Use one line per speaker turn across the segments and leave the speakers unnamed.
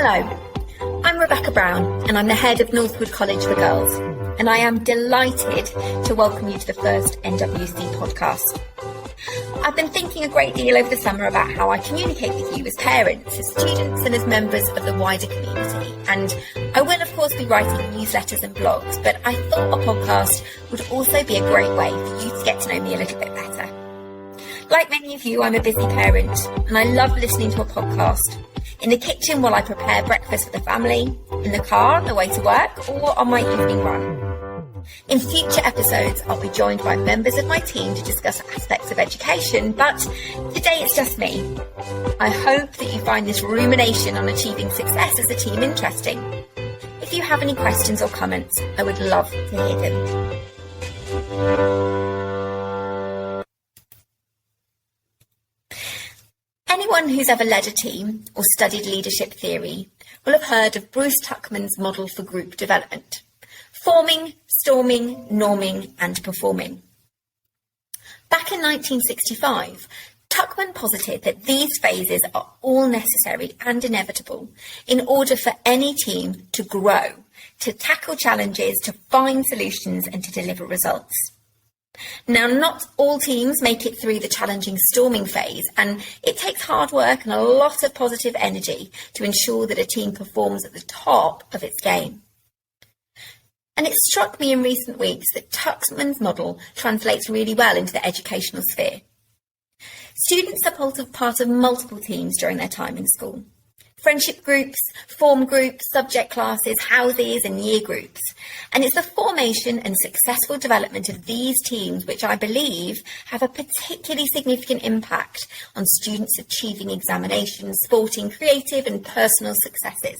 Hello, I'm Rebecca Brown and I'm the head of Northwood College for Girls, and I am delighted to welcome you to the first NWC podcast. I've been thinking a great deal over the summer about how I communicate with you as parents, as students and as members of the wider community, and I will of course be writing newsletters and blogs, but I thought a podcast would also be a great way for you to get to know me a little bit better. Like many of you, I'm a busy parent and I love listening to a podcast in the kitchen while I prepare breakfast for the family, in the car on the way to work, or on my evening run. In future episodes, I'll be joined by members of my team to discuss aspects of education, but today it's just me. I hope that you find this rumination on achieving success as a team interesting. If you have any questions or comments, I would love to hear them. Anyone who's ever led a team or studied leadership theory will have heard of Bruce Tuckman's model for group development: forming, storming, norming and performing. Back in 1965, Tuckman posited that these phases are all necessary and inevitable in order for any team to grow, to tackle challenges, to find solutions and to deliver results. Now, not all teams make it through the challenging storming phase, and it takes hard work and a lot of positive energy to ensure that a team performs at the top of its game. And it struck me in recent weeks that Tuckman's model translates really well into the educational sphere. Students are part of multiple teams during their time in school. Friendship groups, form groups, subject classes, houses and year groups. And it's the formation and successful development of these teams which I believe have a particularly significant impact on students achieving examinations, sporting, creative and personal successes.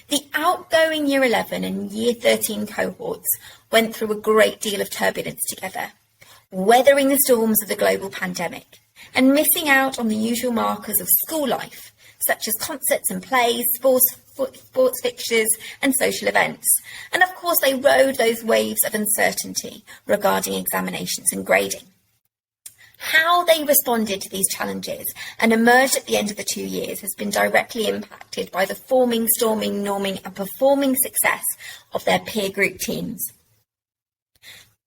The outgoing Year 11 and Year 13 cohorts went through a great deal of turbulence together, weathering the storms of the global pandemic and missing out on the usual markers of school life, such as concerts and plays, sports fixtures and social events. And of course, they rode those waves of uncertainty regarding examinations and grading. How they responded to these challenges and emerged at the end of the 2 years has been directly impacted by the forming, storming, norming and performing success of their peer group teams.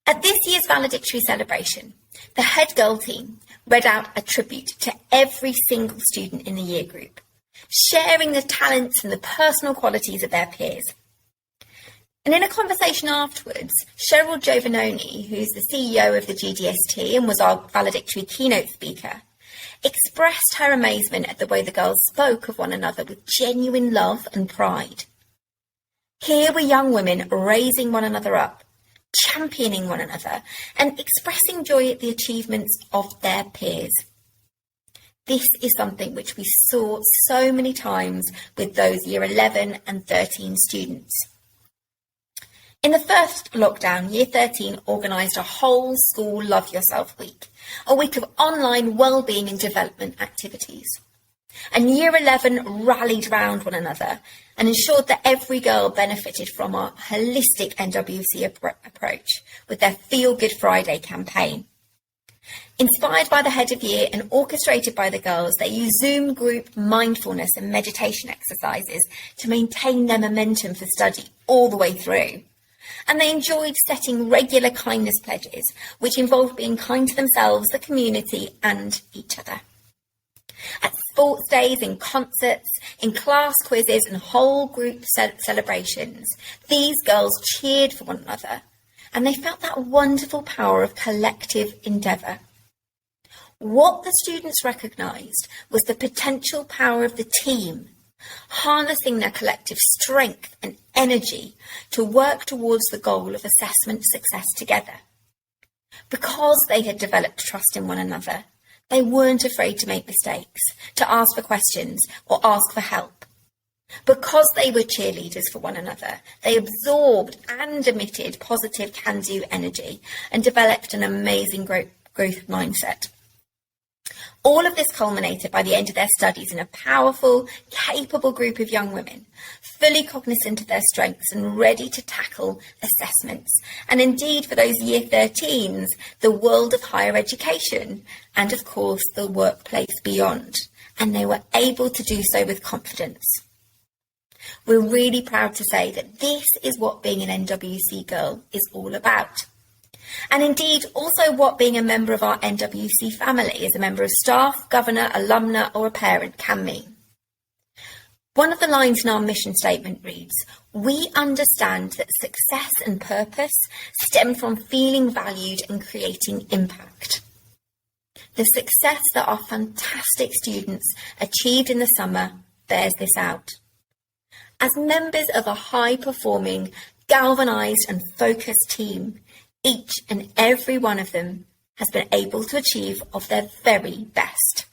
At this year's valedictory celebration, the head girl team read out a tribute to every single student in the year group, sharing the talents and the personal qualities of their peers. And in a conversation afterwards, Cheryl Giovanoni, who's the CEO of the GDST and was our valedictory keynote speaker, expressed her amazement at the way the girls spoke of one another with genuine love and pride. Here were young women raising one another up, championing one another and expressing joy at the achievements of their peers. This is something which we saw so many times with those Year 11 and 13 students. In the first lockdown, Year 13 organised a whole school Love Yourself week, a week of online wellbeing and development activities. And Year 11 rallied round one another and ensured that every girl benefited from our holistic NWC approach with their Feel Good Friday campaign. Inspired by the head of year and orchestrated by the girls, they used Zoom group mindfulness and meditation exercises to maintain their momentum for study all the way through. And they enjoyed setting regular kindness pledges, which involved being kind to themselves, the community and each other. At sports days, in concerts, in class quizzes and whole group celebrations, these girls cheered for one another and they felt that wonderful power of collective endeavour. What the students recognised was the potential power of the team, harnessing their collective strength and energy to work towards the goal of assessment success together. Because they had developed trust in one another, they weren't afraid to make mistakes, to ask for questions or ask for help. Because they were cheerleaders for one another, they absorbed and emitted positive can-do energy and developed an amazing growth mindset. All of this culminated by the end of their studies in a powerful, capable group of young women, fully cognizant of their strengths and ready to tackle assessments. And indeed, for those Year 13s, the world of higher education and, of course, the workplace beyond. And they were able to do so with confidence. We're really proud to say that this is what being an NWC girl is all about. And indeed, also what being a member of our NWC family as a member of staff, governor, alumna or a parent can mean. One of the lines in our mission statement reads, "We understand that success and purpose stem from feeling valued and creating impact." The success that our fantastic students achieved in the summer bears this out. As members of a high-performing, galvanised and focused team, each and every one of them has been able to achieve of their very best.